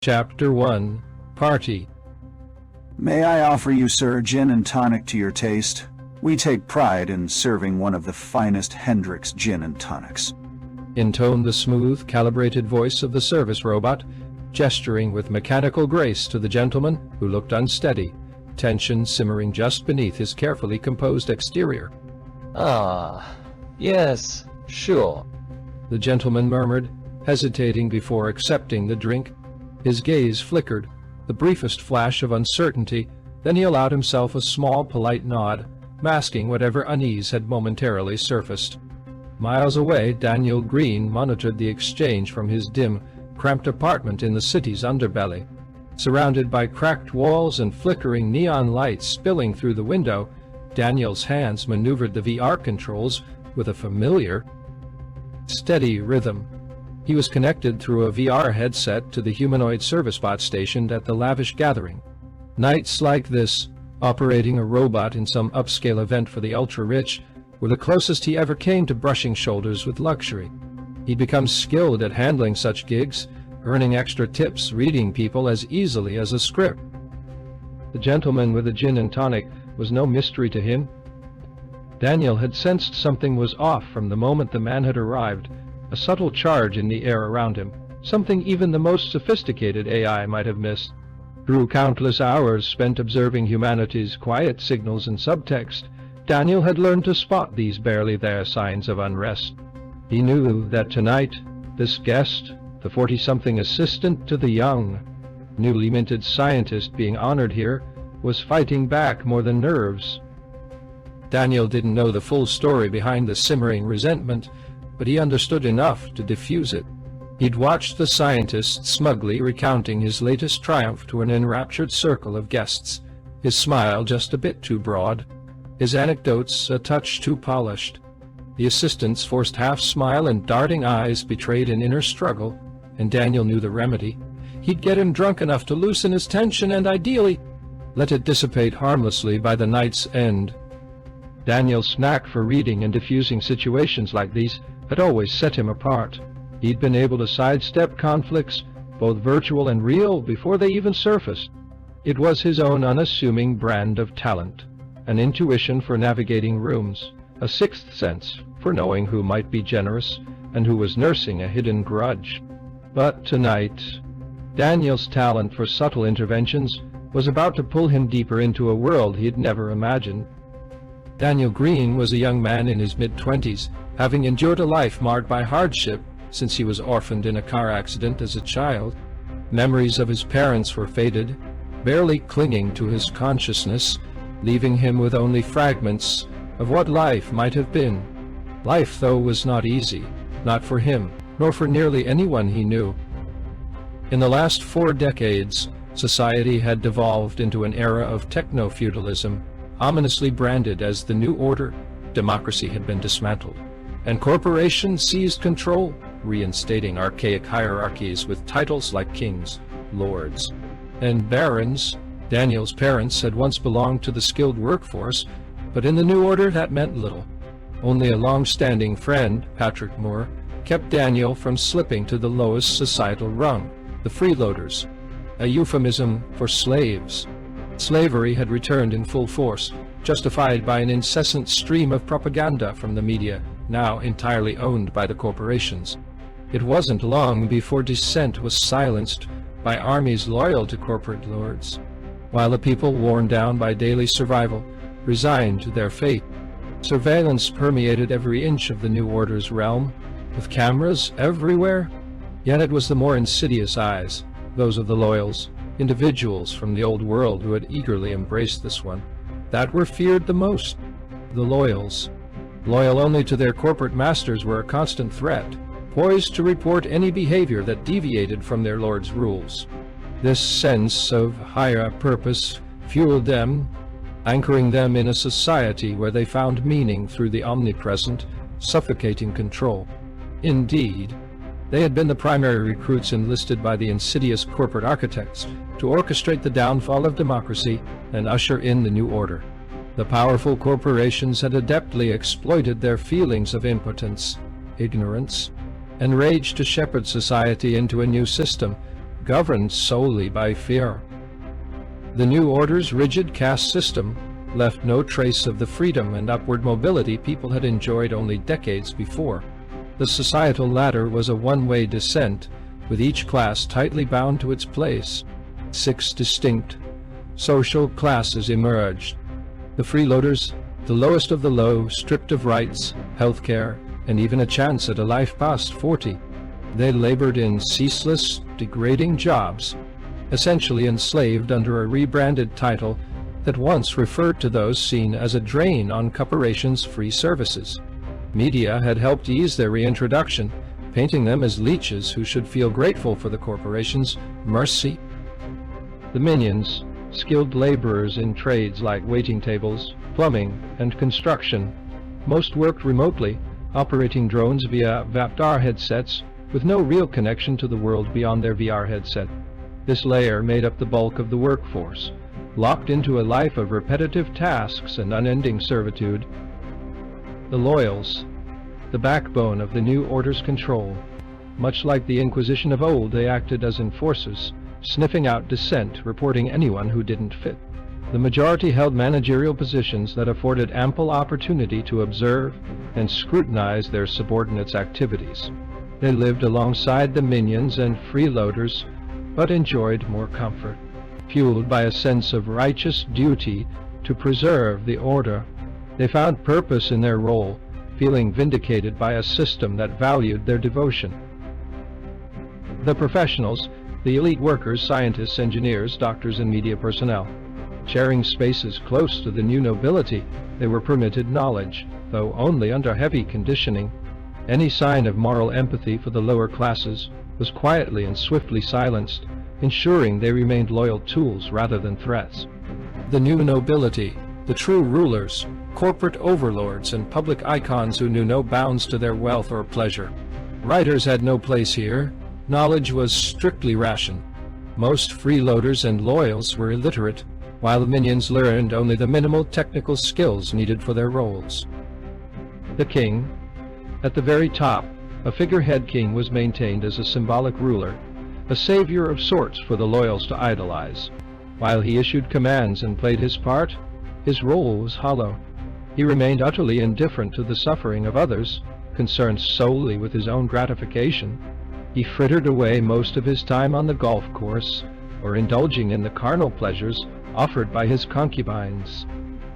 Chapter 1 Party. May I offer you, sir, gin and tonic to your taste? We take pride in serving one of the finest Hendrick's gin and tonics. Intoned the smooth, calibrated voice of the service robot, gesturing with mechanical grace to the gentleman who looked unsteady, tension simmering just beneath his carefully composed exterior. Ah, yes, sure. The gentleman murmured, hesitating before accepting the drink. His gaze flickered, the briefest flash of uncertainty, then he allowed himself a small, polite nod, masking whatever unease had momentarily surfaced. Miles away, Daniel Green monitored the exchange from his dim, cramped apartment in the city's underbelly. Surrounded by cracked walls and flickering neon lights spilling through the window, Daniel's hands maneuvered the VR controls with a familiar, steady rhythm. He was connected through a VR headset to the humanoid service bot stationed at the lavish gathering. Nights like this, operating a robot in some upscale event for the ultra-rich, were the closest he ever came to brushing shoulders with luxury. He'd become skilled at handling such gigs, earning extra tips, reading people as easily as a script. The gentleman with the gin and tonic was no mystery to him. Daniel had sensed something was off from the moment the man had arrived, a subtle charge in the air around him, something even the most sophisticated AI might have missed. Through countless hours spent observing humanity's quiet signals and subtext, Daniel had learned to spot these barely there signs of unrest. He knew that tonight, this guest, the 40-something assistant to the young, newly minted scientist being honored here, was fighting back more than nerves. Daniel didn't know the full story behind the simmering resentment, but he understood enough to diffuse it. He'd watched the scientist smugly recounting his latest triumph to an enraptured circle of guests, his smile just a bit too broad, his anecdotes a touch too polished. The assistant's forced half-smile and darting eyes betrayed an inner struggle, and Daniel knew the remedy. He'd get him drunk enough to loosen his tension and, ideally, let it dissipate harmlessly by the night's end. Daniel's knack for reading and diffusing situations like these had always set him apart. He'd been able to sidestep conflicts, both virtual and real, before they even surfaced. It was his own unassuming brand of talent, an intuition for navigating rooms, a sixth sense for knowing who might be generous and who was nursing a hidden grudge. But tonight, Daniel's talent for subtle interventions was about to pull him deeper into a world he had never imagined. Daniel Green was a young man in his mid-20s, having endured a life marred by hardship since he was orphaned in a car accident as a child. Memories of his parents were faded, barely clinging to his consciousness, leaving him with only fragments of what life might have been. Life, though, was not easy, not for him, nor for nearly anyone he knew. In the last 4 decades, society had devolved into an era of techno-feudalism, ominously branded as the New Order. Democracy had been dismantled, and corporations seized control, reinstating archaic hierarchies with titles like kings, lords, and barons. Daniel's parents had once belonged to the skilled workforce, but in the New Order that meant little. Only a long-standing friend, Patrick Moore, kept Daniel from slipping to the lowest societal rung, the freeloaders, a euphemism for slaves. Slavery had returned in full force, justified by an incessant stream of propaganda from the media, now entirely owned by the corporations. It wasn't long before dissent was silenced by armies loyal to corporate lords, while the people, worn down by daily survival, resigned to their fate. Surveillance permeated every inch of the New Order's realm, with cameras everywhere. Yet it was the more insidious eyes, those of the loyals, individuals from the old world who had eagerly embraced this one, that were feared the most. The loyals, loyal only to their corporate masters, were a constant threat, poised to report any behavior that deviated from their lord's rules. This sense of higher purpose fueled them, anchoring them in a society where they found meaning through the omnipresent, suffocating control. Indeed, they had been the primary recruits enlisted by the insidious corporate architects to orchestrate the downfall of democracy and usher in the New Order. The powerful corporations had adeptly exploited their feelings of impotence, ignorance, and rage to shepherd society into a new system governed solely by fear. The new order's rigid caste system left no trace of the freedom and upward mobility people had enjoyed only decades before. The societal ladder was a one-way descent, with each class tightly bound to its place. 6 distinct social classes emerged. The freeloaders, the lowest of the low, stripped of rights, healthcare, and even a chance at a life past 40. They labored in ceaseless, degrading jobs, essentially enslaved under a rebranded title that once referred to those seen as a drain on corporations' free services. Media had helped ease their reintroduction, painting them as leeches who should feel grateful for the corporation's mercy. The minions, skilled laborers in trades like waiting tables, plumbing, and construction, most worked remotely, operating drones via VR headsets with no real connection to the world beyond their VR headset. This layer made up the bulk of the workforce, locked into a life of repetitive tasks and unending servitude. The loyals, the backbone of the new order's control. Much like the Inquisition of old, they acted as enforcers, sniffing out dissent, reporting anyone who didn't fit. The majority held managerial positions that afforded ample opportunity to observe and scrutinize their subordinates' activities. They lived alongside the minions and freeloaders, but enjoyed more comfort, fueled by a sense of righteous duty to preserve the order. They found purpose in their role, feeling vindicated by a system that valued their devotion. The professionals, the elite workers, scientists, engineers, doctors, and media personnel. Sharing spaces close to the new nobility, they were permitted knowledge, though only under heavy conditioning. Any sign of moral empathy for the lower classes was quietly and swiftly silenced, ensuring they remained loyal tools rather than threats. The new nobility, the true rulers, corporate overlords, and public icons who knew no bounds to their wealth or pleasure. Writers had no place here. Knowledge was strictly rationed. Most freeloaders and loyals were illiterate, while the minions learned only the minimal technical skills needed for their roles. The king. At the very top, a figurehead king was maintained as a symbolic ruler, a savior of sorts for the loyals to idolize. While he issued commands and played his part, his role was hollow. He remained utterly indifferent to the suffering of others, concerned solely with his own gratification. He frittered away most of his time on the golf course, or indulging in the carnal pleasures offered by his concubines,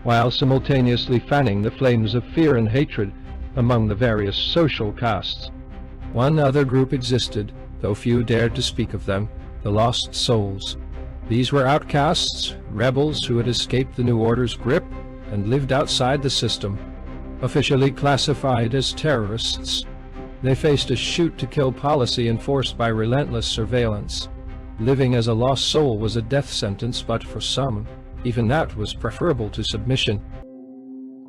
while simultaneously fanning the flames of fear and hatred among the various social castes. One other group existed, though few dared to speak of them, the lost souls. These were outcasts, rebels who had escaped the New Order's grip and lived outside the system. Officially classified as terrorists, they faced a shoot-to-kill policy enforced by relentless surveillance. Living as a lost soul was a death sentence, but for some, even that was preferable to submission.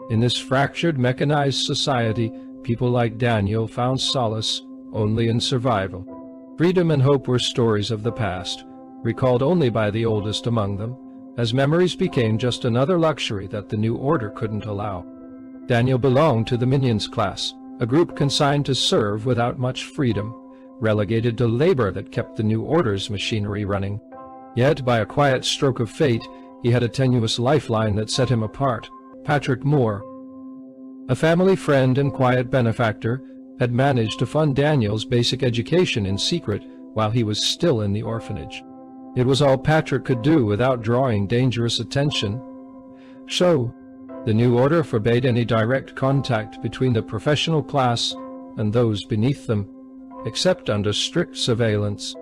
In this fractured, mechanized society, people like Daniel found solace only in survival. Freedom and hope were stories of the past, recalled only by the oldest among them, as memories became just another luxury that the new order couldn't allow. Daniel belonged to the minions class, a group consigned to serve without much freedom, relegated to labor that kept the new order's machinery running. Yet, by a quiet stroke of fate, he had a tenuous lifeline that set him apart. Patrick Moore, a family friend and quiet benefactor, had managed to fund Daniel's basic education in secret while he was still in the orphanage. It was all Patrick could do without drawing dangerous attention. So, the new order forbade any direct contact between the professional class and those beneath them, except under strict surveillance.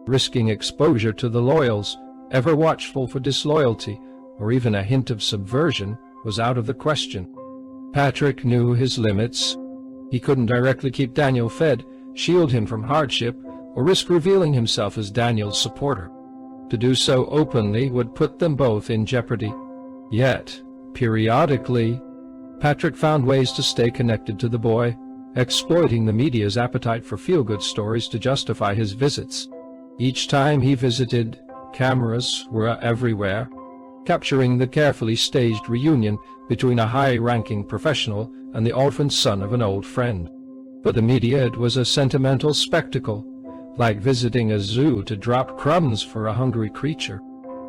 Risking exposure to the loyals, ever watchful for disloyalty or even a hint of subversion, was out of the question. Patrick knew his limits. He couldn't directly keep Daniel fed, shield him from hardship, or risk revealing himself as Daniel's supporter. To do so openly would put them both in jeopardy. Yet, periodically, Patrick found ways to stay connected to the boy, exploiting the media's appetite for feel-good stories to justify his visits. Each time he visited, cameras were everywhere, capturing the carefully staged reunion between a high-ranking professional and the orphaned son of an old friend. For the media it was a sentimental spectacle, like visiting a zoo to drop crumbs for a hungry creature,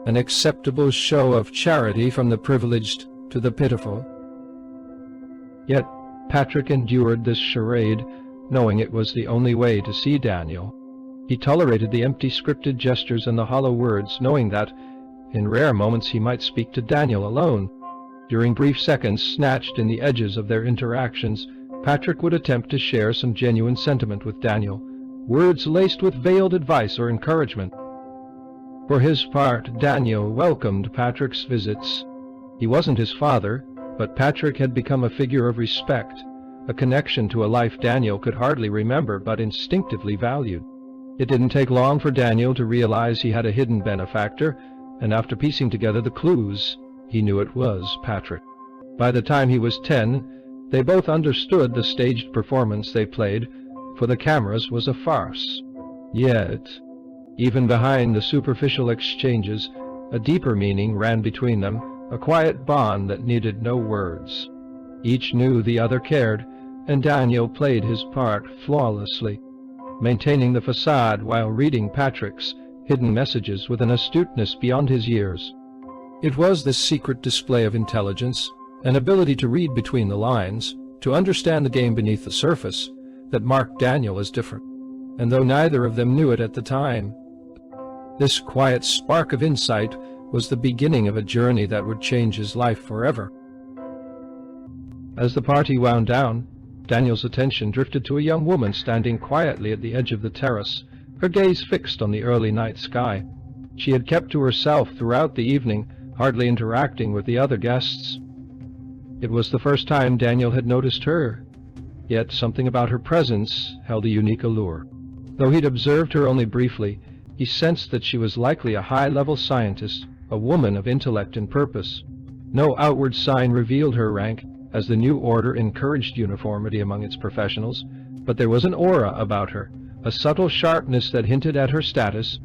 an acceptable show of charity from the privileged to the pitiful. Yet Patrick endured this charade, knowing it was the only way to see Daniel. He tolerated the empty scripted gestures and the hollow words, knowing that, in rare moments, he might speak to Daniel alone. During brief seconds snatched in the edges of their interactions, Patrick would attempt to share some genuine sentiment with Daniel, words laced with veiled advice or encouragement. For his part, Daniel welcomed Patrick's visits. He wasn't his father, but Patrick had become a figure of respect, a connection to a life Daniel could hardly remember but instinctively valued. It didn't take long for Daniel to realize he had a hidden benefactor, and after piecing together the clues, he knew it was Patrick. By the time he was 10, they both understood the staged performance they played for the cameras was a farce. Yet, even behind the superficial exchanges, a deeper meaning ran between them, a quiet bond that needed no words. Each knew the other cared, and Daniel played his part flawlessly, maintaining the facade while reading Patrick's hidden messages with an astuteness beyond his years. It was this secret display of intelligence, an ability to read between the lines, to understand the game beneath the surface, that marked Daniel as different. And though neither of them knew it at the time, this quiet spark of insight was the beginning of a journey that would change his life forever. As the party wound down, Daniel's attention drifted to a young woman standing quietly at the edge of the terrace, her gaze fixed on the early night sky. She had kept to herself throughout the evening, hardly interacting with the other guests. It was the first time Daniel had noticed her, yet something about her presence held a unique allure. Though he'd observed her only briefly, he sensed that she was likely a high-level scientist, a woman of intellect and purpose. No outward sign revealed her rank, as the new order encouraged uniformity among its professionals, but there was an aura about her, a subtle sharpness that hinted at her status.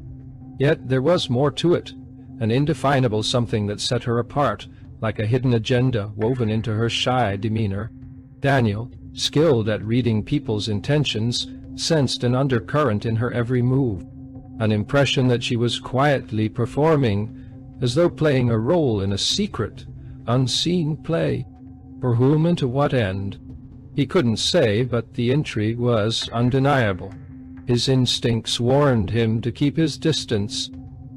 Yet there was more to it, an indefinable something that set her apart, like a hidden agenda woven into her shy demeanor. Daniel, skilled at reading people's intentions, sensed an undercurrent in her every move, an impression that she was quietly performing, as though playing a role in a secret, unseen play. For whom and to what end? He couldn't say, but the intrigue was undeniable. His instincts warned him to keep his distance,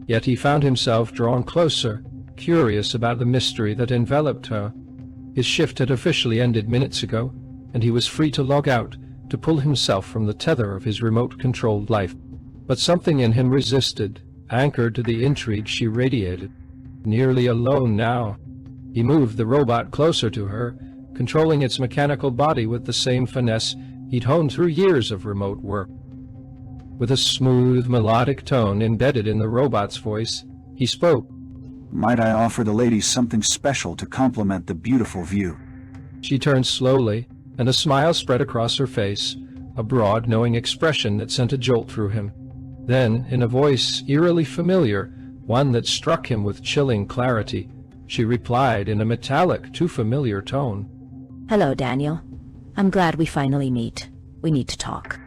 yet he found himself drawn closer, curious about the mystery that enveloped her. His shift had officially ended minutes ago, and he was free to log out, to pull himself from the tether of his remote-controlled life. But something in him resisted, anchored to the intrigue she radiated. Nearly alone now, he moved the robot closer to her, controlling its mechanical body with the same finesse he'd honed through years of remote work. With a smooth, melodic tone embedded in the robot's voice, he spoke. "Might I offer the ladies something special to complement the beautiful view?" She turned slowly, and a smile spread across her face, a broad, knowing expression that sent a jolt through him. Then, in a voice eerily familiar, one that struck him with chilling clarity, she replied in a metallic, too familiar tone. "Hello, Daniel. I'm glad we finally meet. We need to talk."